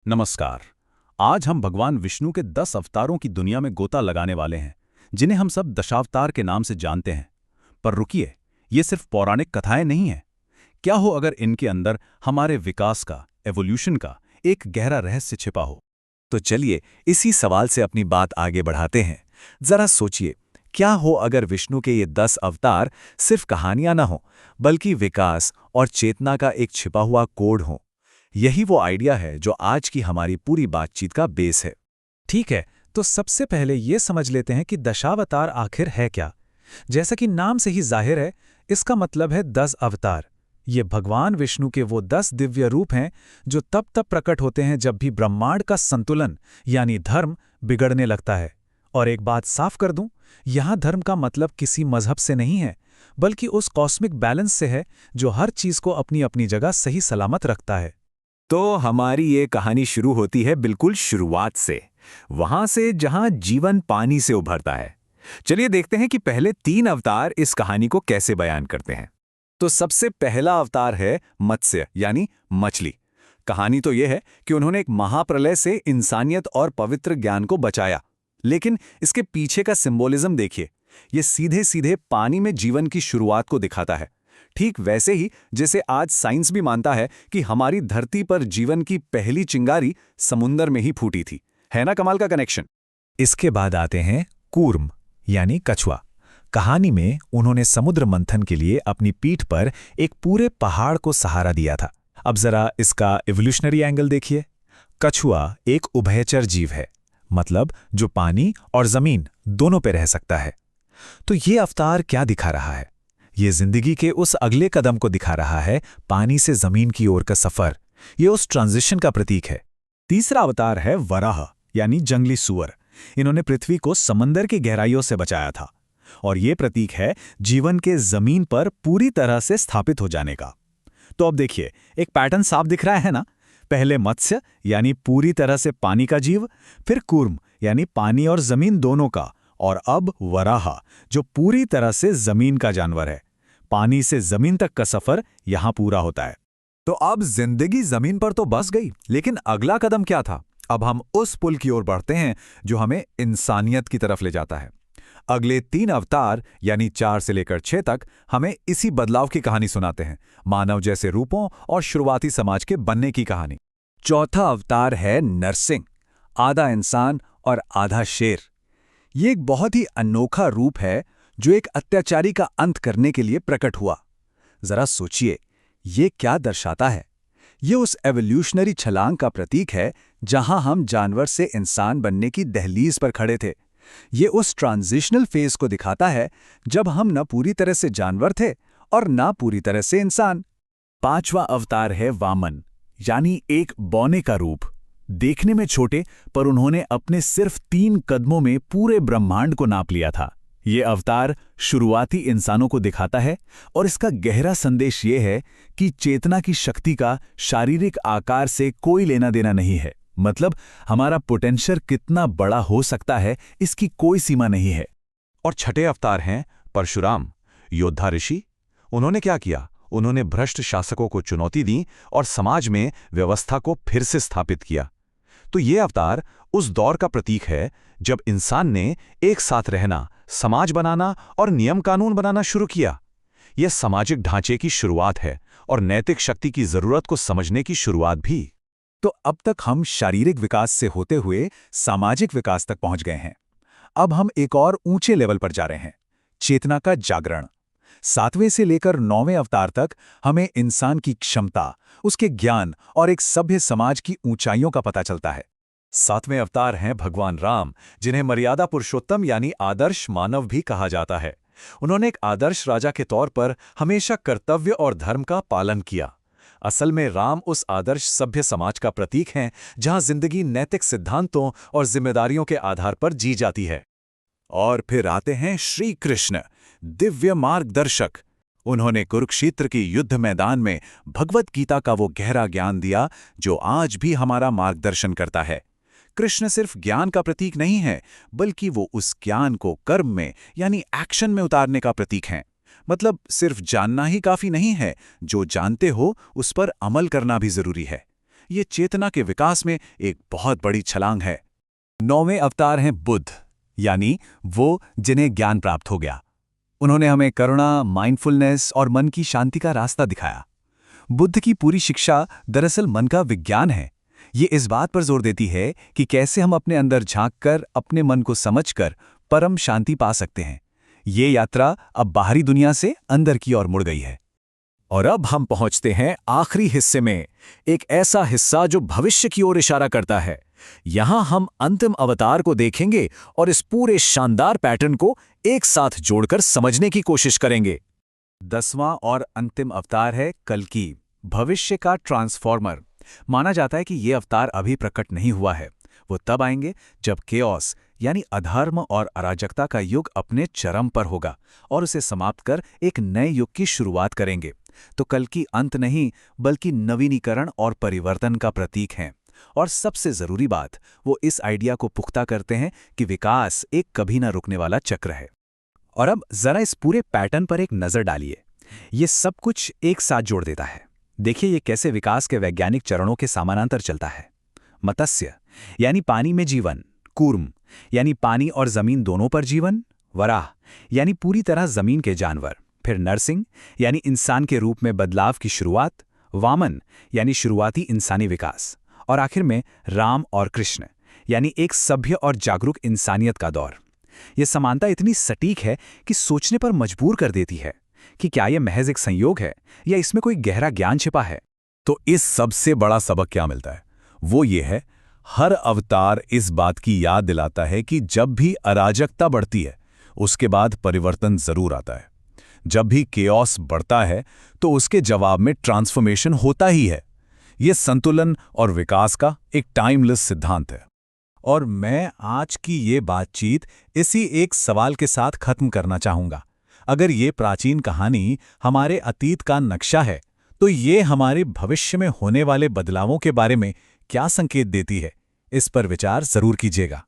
नमस्कार। आज हम भगवान विष्णु के 10 अवतारों की दुनिया में गोता लगाने वाले हैं, जिन्हें हम सब दशावतार के नाम से जानते हैं। पर रुकिए, ये सिर्फ पौराणिक कथाएं नहीं हैं। क्या हो अगर इनके अंदर हमारे विकास का, एवोल्यूशन का एक गहरा रहस्य छिपा हो? तो चलिए इसी सवाल से अपनी बात आगे बढ़ाते हैं। जरा सोचिए, क्या हो अगर विष्णु के ये 10 अवतार सिर्फ कहानियां ना हो, बल्कि विकास और चेतना का एक छिपा हुआ कोड हो। यही वो आइडिया है जो आज की हमारी पूरी बातचीत का बेस है। ठीक है, तो सबसे पहले ये समझ लेते हैं कि दशावतार आखिर है क्या। जैसा कि नाम से ही जाहिर है, इसका मतलब है 10 अवतार। ये भगवान विष्णु के वो 10 दिव्य रूप हैं जो तब प्रकट होते हैं जब भी ब्रह्मांड का संतुलन यानी धर्म बिगड़ने लगता है। और एक बात साफ कर दूं, यहाँ धर्म का मतलब किसी मजहब से नहीं है, बल्कि उस कॉस्मिक बैलेंस से है जो हर चीज को अपनी अपनी जगह सही सलामत रखता है। तो हमारी ये कहानी शुरू होती है बिल्कुल शुरुआत से, वहां से जहां जीवन पानी से उभरता है। चलिए देखते हैं कि पहले 3 अवतार इस कहानी को कैसे बयान करते हैं। तो सबसे पहला अवतार है मत्स्य यानी मछली। कहानी तो यह है कि उन्होंने एक महाप्रलय से इंसानियत और पवित्र ज्ञान को बचाया, लेकिन इसके पीछे का सिंबोलिज्म देखिए। ये सीधे सीधे पानी में जीवन की शुरुआत को दिखाता है। ठीक वैसे ही जैसे आज साइंस भी मानता है कि हमारी धरती पर जीवन की पहली चिंगारी समुंदर में ही फूटी थी। है ना कमाल का कनेक्शन। इसके बाद आते हैं कूर्म यानी कछुआ। कहानी में उन्होंने समुद्र मंथन के लिए अपनी पीठ पर एक पूरे पहाड़ को सहारा दिया था। अब जरा इसका इवोल्यूशनरी एंगल देखिए। कछुआ एक उभयचर जीव है, मतलब जो पानी और जमीन दोनों पे रह सकता है। तो ये अवतार क्या दिखा रहा है? ये जिंदगी के उस अगले कदम को दिखा रहा है, पानी से जमीन की ओर का सफर। ये उस ट्रांजिशन का प्रतीक है। तीसरा अवतार है वराह यानी जंगली सुअर। इन्होंने पृथ्वी को समंदर की गहराइयों से बचाया था, और ये प्रतीक है जीवन के जमीन पर पूरी तरह से स्थापित हो जाने का। तो अब देखिए, एक पैटर्न साफ दिख रहा है ना। पहले मत्स्य यानी पूरी तरह से पानी का जीव, फिर कूर्म यानी पानी और जमीन दोनों का, और अब वराह जो पूरी तरह से जमीन का जानवर है। पानी से जमीन तक का सफर यहां पूरा होता है। तो अब जिंदगी जमीन पर तो बस गई, लेकिन अगला कदम क्या था? अब हम उस पुल की ओर बढ़ते हैं जो हमें इंसानियत की तरफ ले जाता है। अगले 3 अवतार यानी 4 से लेकर 6 तक हमें इसी बदलाव की कहानी सुनाते हैं, मानव जैसे रूपों और शुरुआती समाज के बनने की कहानी। चौथा अवतार है नरसिंह, आधा इंसान और आधा शेर। ये एक बहुत ही अनोखा रूप है जो एक अत्याचारी का अंत करने के लिए प्रकट हुआ। जरा सोचिए, ये क्या दर्शाता है? ये उस एवोल्यूशनरी छलांग का प्रतीक है जहां हम जानवर से इंसान बनने की दहलीज पर खड़े थे। ये उस ट्रांजिशनल फेज को दिखाता है जब हम न पूरी तरह से जानवर थे और न पूरी तरह से इंसान। पांचवा अवतार है वामन यानी एक बौने का रूप। देखने में छोटे, पर उन्होंने अपने सिर्फ 3 कदमों में पूरे ब्रह्मांड को नाप लिया था। ये अवतार शुरुआती इंसानों को दिखाता है, और इसका गहरा संदेश ये है कि चेतना की शक्ति का शारीरिक आकार से कोई लेना देना नहीं है। मतलब हमारा पोटेंशियल कितना बड़ा हो सकता है, इसकी कोई सीमा नहीं है। और छठे अवतार हैं परशुराम, योद्धा ऋषि। उन्होंने क्या किया? उन्होंने भ्रष्ट शासकों को चुनौती दी और समाज में व्यवस्था को फिर से स्थापित किया। तो ये अवतार उस दौर का प्रतीक है जब इंसान ने एक साथ रहना, समाज बनाना और नियम कानून बनाना शुरू किया। यह सामाजिक ढांचे की शुरुआत है और नैतिक शक्ति की जरूरत को समझने की शुरुआत भी। तो अब तक हम शारीरिक विकास से होते हुए सामाजिक विकास तक पहुंच गए हैं। अब हम एक और ऊंचे लेवल पर जा रहे हैं, चेतना का जागरण। 7वें से लेकर 9वें अवतार तक हमें इंसान की क्षमता, उसके ज्ञान और एक सभ्य समाज की ऊंचाइयों का पता चलता है। 7वें अवतार हैं भगवान राम, जिन्हें मर्यादा पुरुषोत्तम यानी आदर्श मानव भी कहा जाता है। उन्होंने एक आदर्श राजा के तौर पर हमेशा कर्तव्य और धर्म का पालन किया। असल में राम उस आदर्श सभ्य समाज का प्रतीक हैं जहां जिंदगी नैतिक सिद्धांतों और जिम्मेदारियों के आधार पर जी जाती है। और फिर आते हैं श्री कृष्ण, दिव्य मार्गदर्शक। उन्होंने कुरुक्षेत्र के युद्ध मैदान में भगवत गीता का वो गहरा ज्ञान दिया जो आज भी हमारा मार्गदर्शन करता है। कृष्ण सिर्फ ज्ञान का प्रतीक नहीं है, बल्कि वो उस ज्ञान को कर्म में यानी एक्शन में उतारने का प्रतीक हैं। मतलब सिर्फ जानना ही काफी नहीं है, जो जानते हो उस पर अमल करना भी जरूरी है। ये चेतना के विकास में एक बहुत बड़ी छलांग है। 9वें अवतार हैं बुद्ध, यानी वो जिन्हें ज्ञान प्राप्त हो गया। उन्होंने हमें करुणा, माइंडफुलनेस और मन की शांति का रास्ता दिखाया। बुद्ध की पूरी शिक्षा दरअसल मन का विज्ञान है। ये इस बात पर जोर देती है कि कैसे हम अपने अंदर झांककर, अपने मन को समझकर परम शांति पा सकते हैं। ये यात्रा अब बाहरी दुनिया से अंदर की ओर मुड़ गई है। और अब हम पहुंचते हैं आखिरी हिस्से में, एक ऐसा हिस्सा जो भविष्य की ओर इशारा करता है। यहां हम अंतिम अवतार को देखेंगे और इस पूरे शानदार पैटर्न को एक साथ जोड़कर समझने की कोशिश करेंगे। 10वां और अंतिम अवतार है कल्कि, भविष्य का ट्रांसफॉर्मर। माना जाता है कि ये अवतार अभी प्रकट नहीं हुआ है। वो तब आएंगे जब केओस यानी अधर्म और अराजकता का युग अपने चरम पर होगा और उसे समाप्त कर एक नए युग की शुरुआत करेंगे। तो कल्कि अंत नहीं बल्कि नवीनीकरण और परिवर्तन का प्रतीक हैं। और सबसे जरूरी बात, वो इस आइडिया को पुख्ता करते हैं कि विकास एक कभी न रुकने वाला चक्र है। और अब जरा इस पूरे पैटर्न पर एक नजर डालिए। ये सब कुछ एक साथ जोड़ देता है। देखिए ये कैसे विकास के वैज्ञानिक चरणों के समानांतर चलता है। मत्स्य यानी पानी में जीवन, कूर्म यानी पानी और जमीन दोनों पर जीवन, वराह यानी पूरी तरह जमीन के जानवर, फिर नरसिंह यानी इंसान के रूप में बदलाव की शुरुआत, वामन यानी शुरुआती इंसानी विकास, और आखिर में राम और कृष्ण यानी एक सभ्य और जागरूक इंसानियत का दौर। यह समानता इतनी सटीक है कि सोचने पर मजबूर कर देती है कि क्या यह महज एक संयोग है या इसमें कोई गहरा ज्ञान छिपा है। तो इस सबसे बड़ा सबक क्या मिलता है? वो ये है, हर अवतार इस बात की याद दिलाता है कि जब भी अराजकता बढ़ती है उसके बाद परिवर्तन जरूर आता है। जब भी केओस बढ़ता है तो उसके जवाब में ट्रांसफॉर्मेशन होता ही है। यह संतुलन और विकास का एक टाइमलेस सिद्धांत है। और मैं आज की ये बातचीत इसी एक सवाल के साथ खत्म करना चाहूंगा। अगर ये प्राचीन कहानी हमारे अतीत का नक्शा है, तो ये हमारे भविष्य में होने वाले बदलावों के बारे में क्या संकेत देती है? इस पर विचार जरूर कीजिएगा।